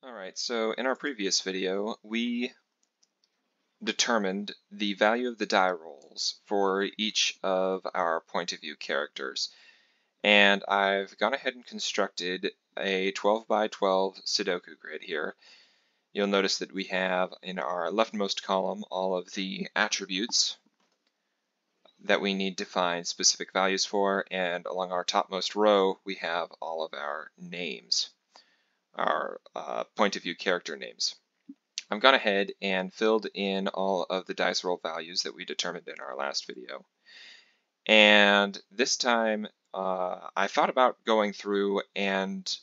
Alright, so in our previous video, we determined the value of the die rolls for each of our point of view characters. And I've gone ahead and constructed a 12 by 12 Sudoku grid here. You'll notice that we have in our leftmost column all of the attributes that we need to find specific values for, and along our topmost row we have all of our names, our point of view character names. I've gone ahead and filled in all of the dice roll values that we determined in our last video. And this time I thought about going through and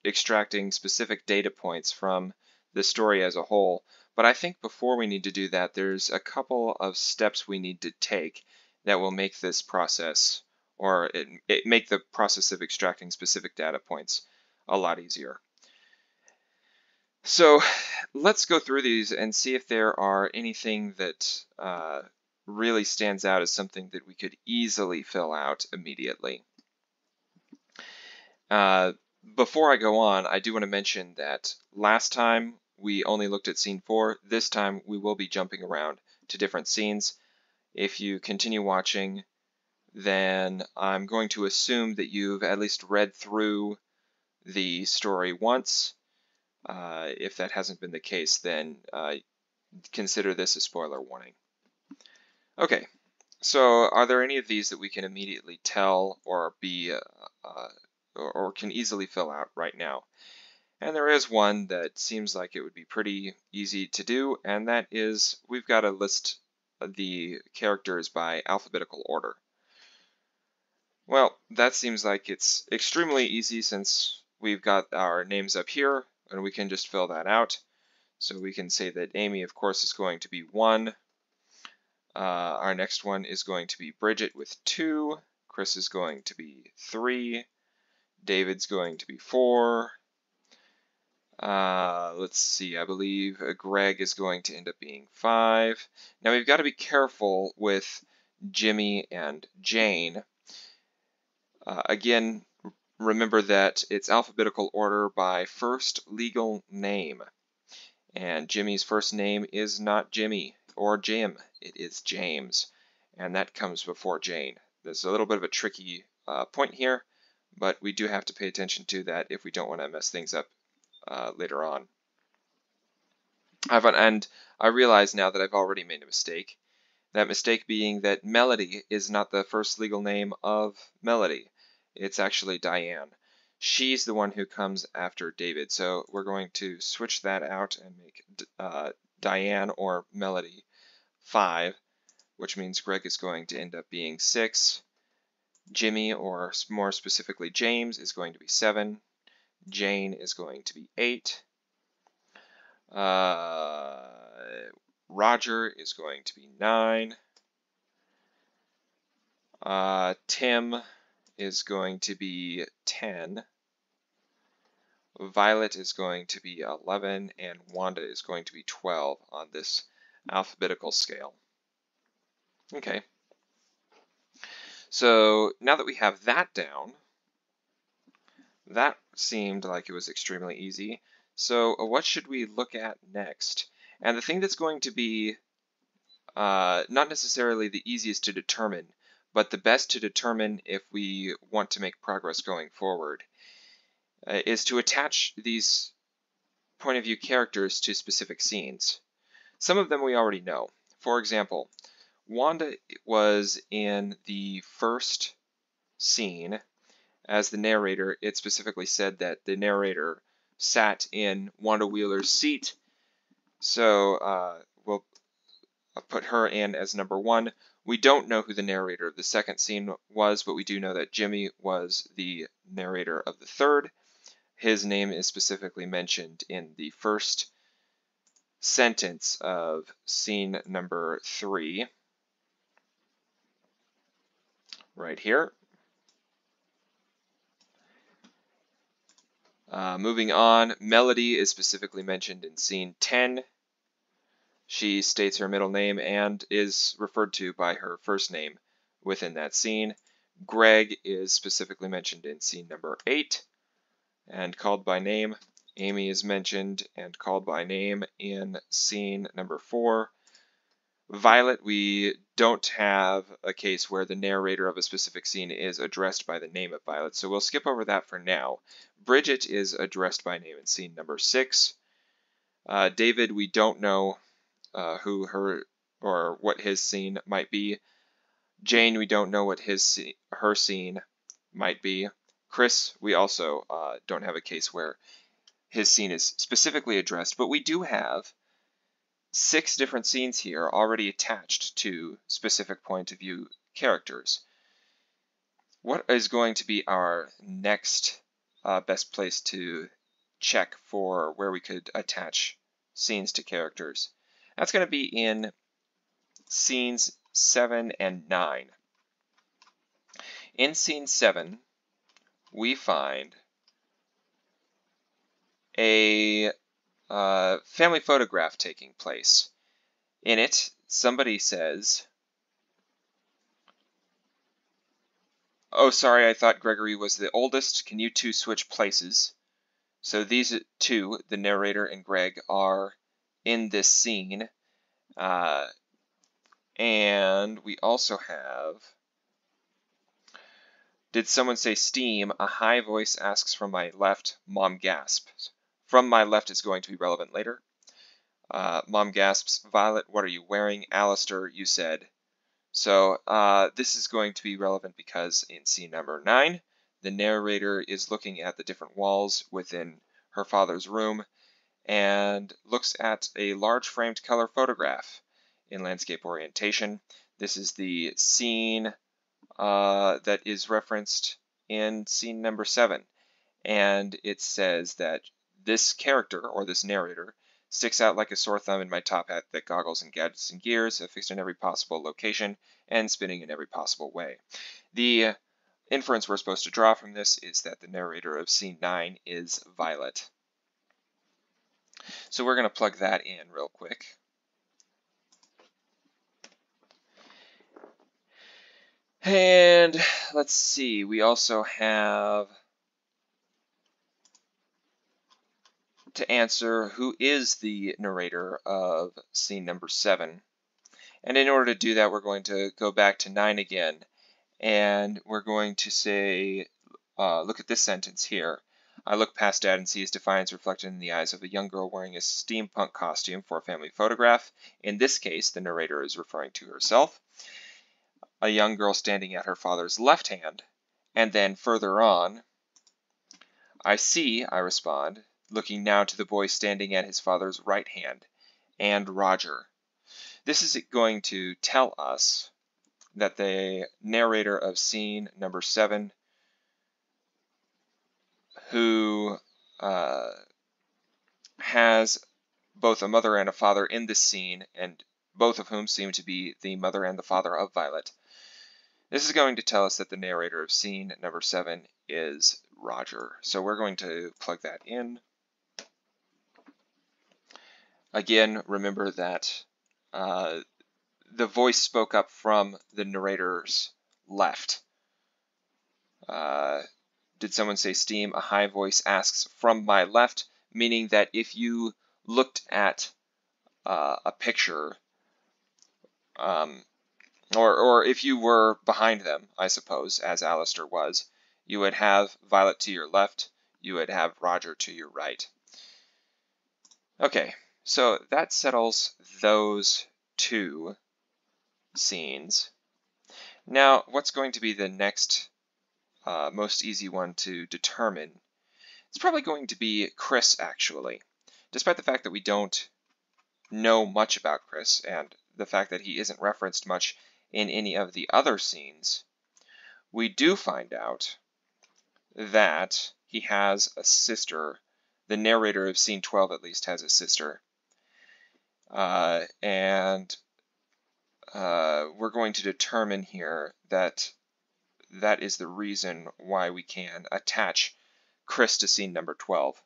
extracting specific data points from the story as a whole, but I think before we need to do that, there's a couple of steps we need to take that will make this process, or make the process of extracting specific data points a lot easier. So let's go through these and see if there are anything that really stands out as something that we could easily fill out immediately. Before I go on, I do want to mention that last time we only looked at scene 4. This time we will be jumping around to different scenes. If you continue watching, then I'm going to assume that you've at least read through the story once. If that hasn't been the case, then consider this a spoiler warning. Okay, so are there any of these that we can immediately tell or or can easily fill out right now? And there is one that seems like it would be pretty easy to do, and that is we've got to list the characters by alphabetical order. Well, that seems like it's extremely easy since we've got our names up here, and we can just fill that out. So we can say that Amy, of course, is going to be 1. Our next one is going to be Bridget with 2. Chris is going to be 3. David's going to be 4. Let's see, I believe Greg is going to end up being 5. Now we've got to be careful with Jimmy and Jane. Again, remember that it's alphabetical order by first legal name. And Jimmy's first name is not Jimmy or Jim, it is James. And that comes before Jane. There's a little bit of a tricky point here, but we do have to pay attention to that if we don't want to mess things up later on. And I realize now that I've already made a mistake. That mistake being that Melody is not the first legal name of Melody. It's actually Diane. She's the one who comes after David, so we're going to switch that out and make Diane or Melody 5, which means Greg is going to end up being 6. Jimmy, or more specifically James, is going to be 7. Jane is going to be 8. Roger is going to be 9. Tim is going to be 10. Violet is going to be 11, and Wanda is going to be 12 on this alphabetical scale. Okay. So now that we have that down, that seemed like it was extremely easy. So what should we look at next? And the thing that's going to be not necessarily the easiest to determine, but the best to determine if we want to make progress going forward, is to attach these point of view characters to specific scenes. Some of them we already know. For example, Wanda was in the first scene. As the narrator, it specifically said that the narrator sat in Wanda Wheeler's seat. So we'll put her in as number 1. We don't know who the narrator of the second scene was, but we do know that Jimmy was the narrator of the third. His name is specifically mentioned in the first sentence of scene number 3, right here. Moving on, Melody is specifically mentioned in scene 10. She states her middle name and is referred to by her first name within that scene. Greg is specifically mentioned in scene number 8 and called by name. Amy is mentioned and called by name in scene number 4. Violet, we don't have a case where the narrator of a specific scene is addressed by the name of Violet, so we'll skip over that for now. Bridget is addressed by name in scene number 6. David, we don't know who her or what his scene might be. Jane, we don't know what her scene might be. Chris, we also don't have a case where his scene is specifically addressed, but we do have 6 different scenes here already attached to specific point of view characters. What is going to be our next best place to check for where we could attach scenes to characters? That's going to be in scenes 7 and 9. In scene 7, we find a family photograph taking place. In it, somebody says, "Oh, sorry, I thought Gregory was the oldest. Can you two switch places?" So these two, the narrator and Greg, are in this scene. And we also have, "Did someone say steam? A high voice asks from my left. Mom gasps." From my left is going to be relevant later. Mom gasps, "Violet, what are you wearing?" "Alistair, you said." So this is going to be relevant because in scene number 9, the narrator is looking at the different walls within her father's room and looks at a large framed color photograph in landscape orientation. This is the scene that is referenced in scene number 7. And it says that this character, or this narrator, sticks out like a sore thumb in my top hat that goggles and gadgets and gears, affixed in every possible location, and spinning in every possible way. The inference we're supposed to draw from this is that the narrator of scene 9 is Violet. So we're going to plug that in real quick. And let's see, we also have to answer who is the narrator of scene number 7. And in order to do that, we're going to go back to 9 again, and we're going to say, look at this sentence here. "I look past Dad and see his defiance reflected in the eyes of a young girl wearing a steampunk costume for a family photograph." In this case, the narrator is referring to herself. "A young girl standing at her father's left hand." And then further on, "I see," I respond, looking now to the boy standing at his father's right hand, "and Roger." This is going to tell us that the narrator of scene number 7, who has both a mother and a father in this scene, and both of whom seem to be the mother and the father of Violet, this is going to tell us that the narrator of scene number 7 is Roger. So we're going to plug that in. Again, remember that the voice spoke up from the narrator's left. "Did someone say steam?" A high voice asks from my left, meaning that if you looked at a picture, or if you were behind them, I suppose, as Alistair was, you would have Violet to your left, you would have Roger to your right. Okay, so that settles those 2 scenes. Now, what's going to be the next most easy one to determine? It's probably going to be Chris, actually. Despite the fact that we don't know much about Chris, and the fact that he isn't referenced much in any of the other scenes, we do find out that he has a sister. The narrator of scene 12, at least, has a sister. And we're going to determine here that that is the reason why we can attach Chris to scene number 12.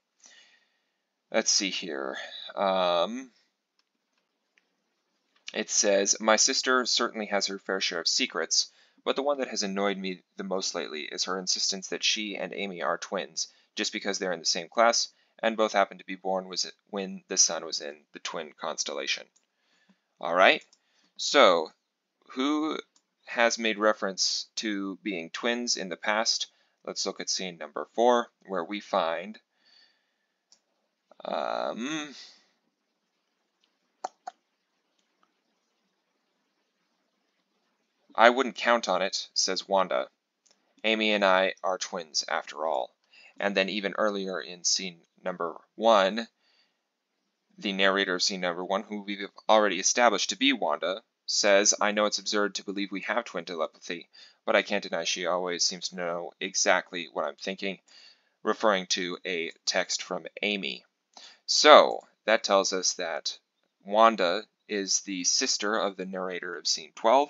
Let's see here. It says, "My sister certainly has her fair share of secrets, but the one that has annoyed me the most lately is her insistence that she and Amy are twins, just because they're in the same class and both happened to be born when the sun was in the twin constellation. All right, so who has made reference to being twins in the past? Let's look at scene number 4, where we find I wouldn't count on it, says Wanda. Amy and I are twins after all. And then even earlier in scene number 1, the narrator of scene number 1, who we've already established to be Wanda, says, I know it's absurd to believe we have twin telepathy, but I can't deny she always seems to know exactly what I'm thinking, referring to a text from Amy. So that tells us that Wanda is the sister of the narrator of scene 12.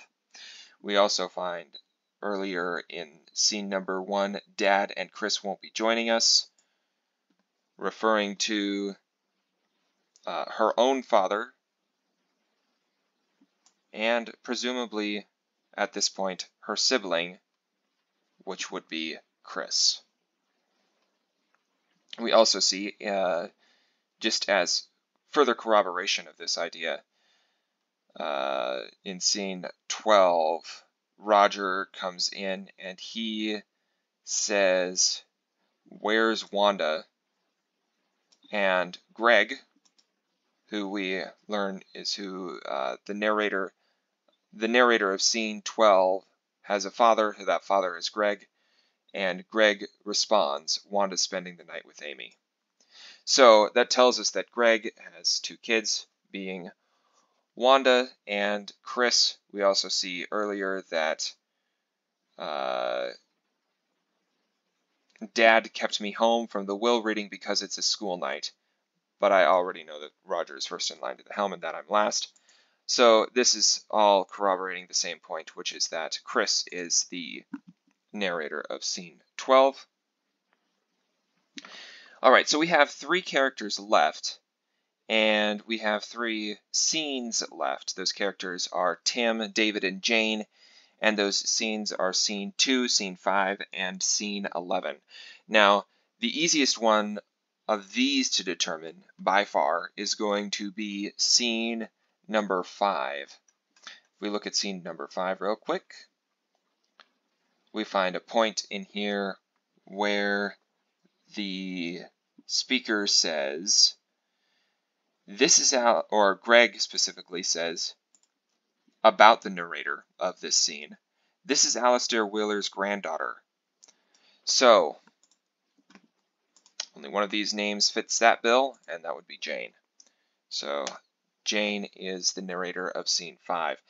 We also find earlier in scene number 1, Dad and Chris won't be joining us, referring to her own father, and presumably at this point her sibling, which would be Chris. We also see, just as further corroboration of this idea, in scene 12, Roger comes in and he says, "Where's Wanda?" And Greg, who we learn is who the narrator of scene 12 has a father, who that father is Greg, and Greg responds, "Wanda's spending the night with Amy." So that tells us that Greg has 2 kids, being Wanda and Chris. We also see earlier that Dad kept me home from the will reading because it's a school night, but I already know that Roger is first in line to the helm and that I'm last. So this is all corroborating the same point, which is that Chris is the narrator of scene 12. All right, so we have 3 characters left, and we have 3 scenes left. Those characters are Tim, David, and Jane, and those scenes are scene 2, scene 5, and scene 11. Now, the easiest one of these to determine, by far, is going to be scene number 5. If we look at scene number 5 real quick, we find a point in here where the speaker says, this is how, or Greg specifically says, about the narrator of this scene, this is Alistair Wheeler's granddaughter. So, only one of these names fits that bill, and that would be Jane. So, Jane is the narrator of scene 5.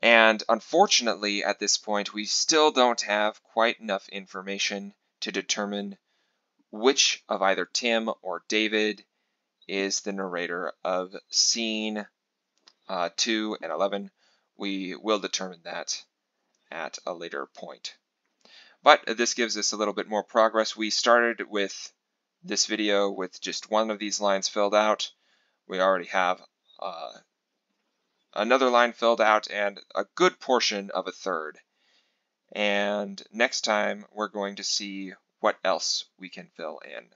And unfortunately, at this point, we still don't have quite enough information to determine which of either Tim or David is the narrator of scene 2 and 11. We will determine that at a later point. But this gives us a little bit more progress. We started with this video with just one of these lines filled out. We already have another line filled out and a good portion of a third. And next time we're going to see what else we can fill in.